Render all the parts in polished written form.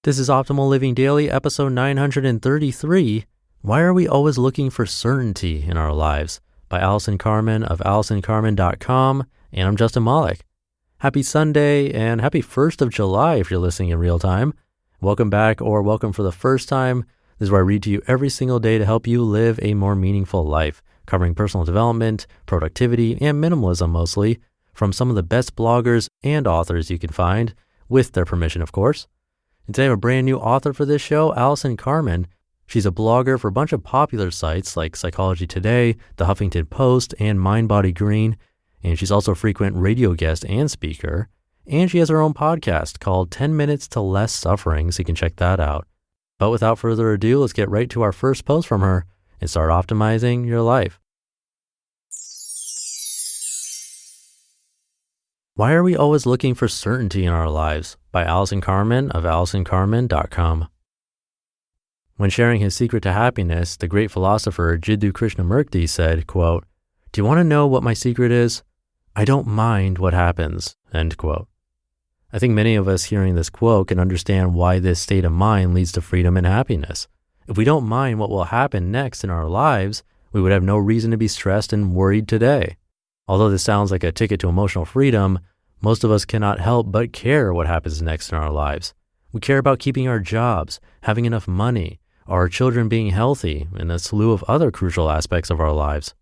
This is Optimal Living Daily, episode 933. Why are we always looking for certainty in our lives? By Allison Carmen of AllisonCarmen.com. And I'm Justin Malik. Happy Sunday and happy 1st of July if you're listening in real time. Welcome back or welcome for the first time. This is where I read to you every single day to help you live a more meaningful life, covering personal development, productivity, and minimalism mostly, from some of the best bloggers and authors you can find, with their permission, of course. And today I have a brand new author for this show, Allison Carmen. She's a blogger for a bunch of popular sites like Psychology Today, The Huffington Post, and Mind Body Green. And she's also a frequent radio guest and speaker. And she has her own podcast called 10 Minutes to Less Suffering, so you can check that out. But without further ado, let's get right to our first post from her and start optimizing your life. Why are we always looking for certainty in our lives? By Allison Carmen of AllisonCarmen.com. When sharing his secret to happiness, the great philosopher Jiddu Krishnamurti said, quote, "Do you want to know what my secret is? I don't mind what happens," end quote. I think many of us hearing this quote can understand why this state of mind leads to freedom and happiness. If we don't mind what will happen next in our lives, we would have no reason to be stressed and worried today. Although this sounds like a ticket to emotional freedom, most of us cannot help but care what happens next in our lives. We care about keeping our jobs, having enough money, our children being healthy, and a slew of other crucial aspects of our lives.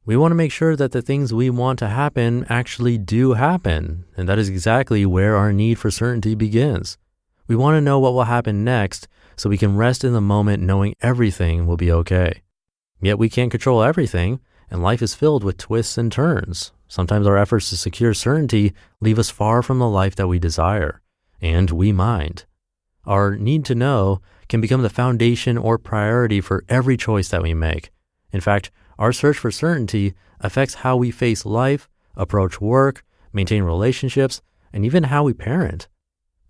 We want to make sure that the things we want to happen actually do happen, and that is exactly where our need for certainty begins. We want to know what will happen next so we can rest in the moment knowing everything will be okay. Yet we can't control everything, and life is filled with twists and turns. Sometimes our efforts to secure certainty leave us far from the life that we desire, and we mind. Our need to know can become the foundation or priority for every choice that we make. In fact, our search for certainty affects how we face life, approach work, maintain relationships, and even how we parent.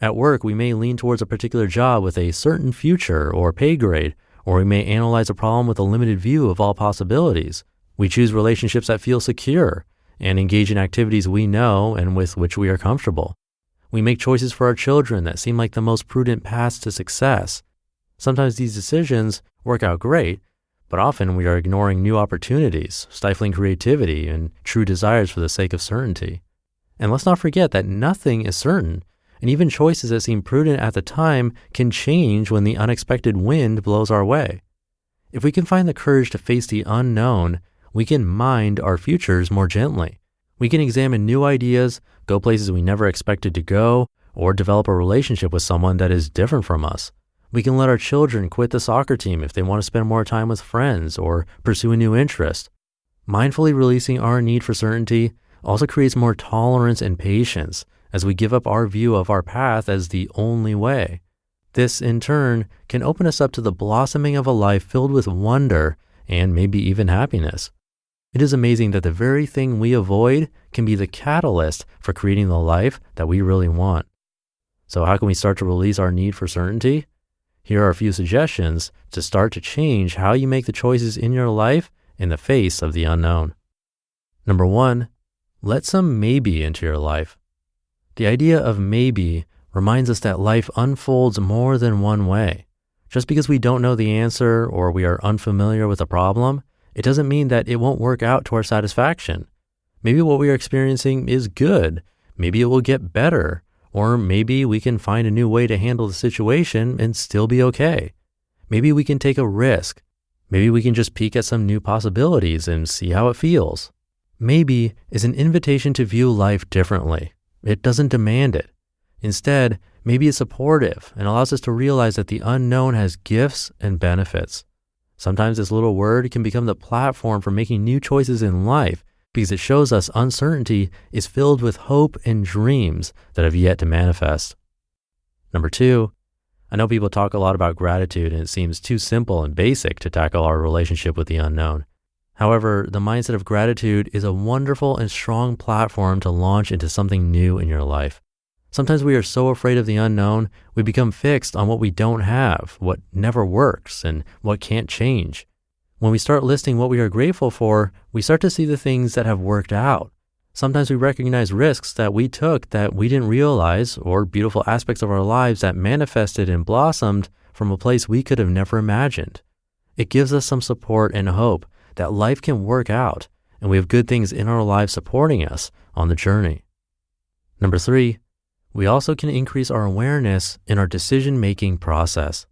At work, we may lean towards a particular job with a certain future or pay grade, or we may analyze a problem with a limited view of all possibilities. We choose relationships that feel secure and engage in activities we know and with which we are comfortable. We make choices for our children that seem like the most prudent paths to success. Sometimes these decisions work out great, but often we are ignoring new opportunities, stifling creativity and true desires for the sake of certainty. And let's not forget that nothing is certain, and even choices that seem prudent at the time can change when the unexpected wind blows our way. If we can find the courage to face the unknown, we can mind our futures more gently. We can examine new ideas, go places we never expected to go, or develop a relationship with someone that is different from us. We can let our children quit the soccer team if they want to spend more time with friends or pursue a new interest. Mindfully releasing our need for certainty also creates more tolerance and patience as we give up our view of our path as the only way. This, in turn, can open us up to the blossoming of a life filled with wonder and maybe even happiness. It is amazing that the very thing we avoid can be the catalyst for creating the life that we really want. So how can we start to release our need for certainty? Here are a few suggestions to start to change how you make the choices in your life in the face of the unknown. Number 1, let some maybe into your life. The idea of maybe reminds us that life unfolds more than one way. Just because we don't know the answer or we are unfamiliar with a problem, it doesn't mean that it won't work out to our satisfaction. Maybe what we are experiencing is good. Maybe it will get better. Or maybe we can find a new way to handle the situation and still be okay. Maybe we can take a risk. Maybe we can just peek at some new possibilities and see how it feels. Maybe is an invitation to view life differently. It doesn't demand it. Instead, maybe it's supportive and allows us to realize that the unknown has gifts and benefits. Sometimes this little word can become the platform for making new choices in life because it shows us uncertainty is filled with hope and dreams that have yet to manifest. Number 2, I know people talk a lot about gratitude and it seems too simple and basic to tackle our relationship with the unknown. However, the mindset of gratitude is a wonderful and strong platform to launch into something new in your life. Sometimes we are so afraid of the unknown, we become fixed on what we don't have, what never works, and what can't change. When we start listing what we are grateful for, we start to see the things that have worked out. Sometimes we recognize risks that we took that we didn't realize, or beautiful aspects of our lives that manifested and blossomed from a place we could have never imagined. It gives us some support and hope that life can work out, and we have good things in our lives supporting us on the journey. Number 3, we also can increase our awareness in our decision-making process.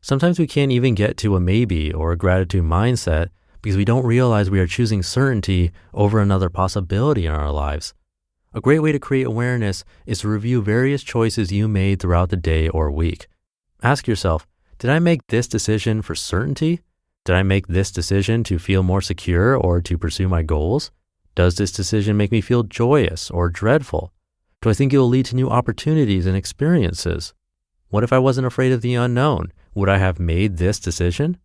Sometimes we can't even get to a maybe or a gratitude mindset because we don't realize we are choosing certainty over another possibility in our lives. A great way to create awareness is to review various choices you made throughout the day or week. Ask yourself, did I make this decision for certainty? Did I make this decision to feel more secure or to pursue my goals? Does this decision make me feel joyous or dreadful? Do I think it will lead to new opportunities and experiences? What if I wasn't afraid of the unknown? Would I have made this decision?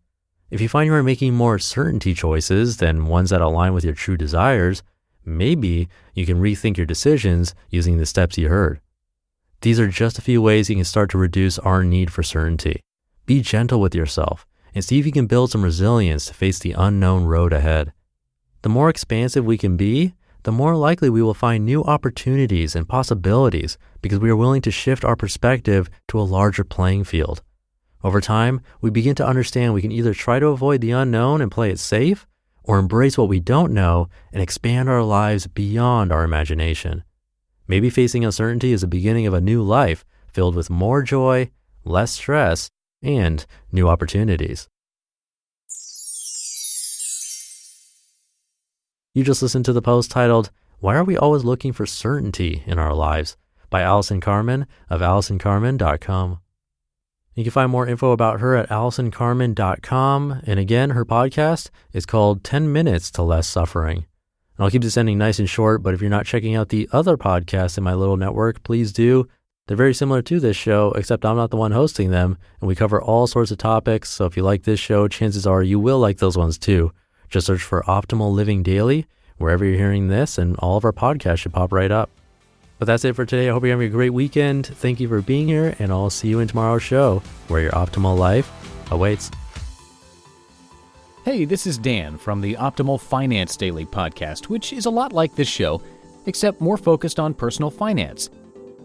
If you find you are making more certainty choices than ones that align with your true desires, maybe you can rethink your decisions using the steps you heard. These are just a few ways you can start to reduce our need for certainty. Be gentle with yourself and see if you can build some resilience to face the unknown road ahead. The more expansive we can be, the more likely we will find new opportunities and possibilities because we are willing to shift our perspective to a larger playing field. Over time, we begin to understand we can either try to avoid the unknown and play it safe, or embrace what we don't know and expand our lives beyond our imagination. Maybe facing uncertainty is the beginning of a new life filled with more joy, less stress, and new opportunities. You just listened to the post titled, "Why Are We Always Looking for Certainty in Our Lives?" by Allison Carmen of AllisonCarmen.com. You can find more info about her at AllisonCarmen.com. And again, her podcast is called 10 Minutes to Less Suffering. And I'll keep this ending nice and short, but if you're not checking out the other podcasts in my little network, please do. They're very similar to this show, except I'm not the one hosting them, and we cover all sorts of topics. So if you like this show, chances are you will like those ones too. Just search for Optimal Living Daily wherever you're hearing this, and all of our podcasts should pop right up. But that's it for today. I hope you're having a great weekend. Thank you for being here, and I'll see you in tomorrow's show where your optimal life awaits. Hey, this is Dan from the Optimal Finance Daily podcast, which is a lot like this show, except more focused on personal finance.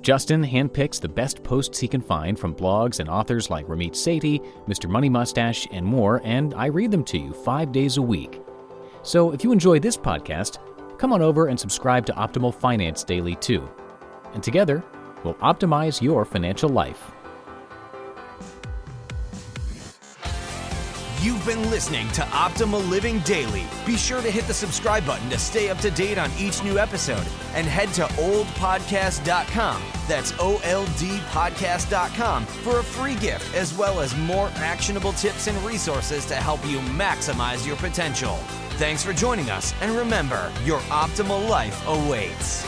Justin handpicks the best posts he can find from blogs and authors like Ramit Sethi, Mr. Money Mustache, and more, and I read them to you 5 days a week. So if you enjoy this podcast, come on over and subscribe to Optimal Finance Daily too. And together, we'll optimize your financial life. You've been listening to Optimal Living Daily. Be sure to hit the subscribe button to stay up to date on each new episode, and head to oldpodcast.com. That's OLDpodcast.com for a free gift, as well as more actionable tips and resources to help you maximize your potential. Thanks for joining us, and remember, your optimal life awaits.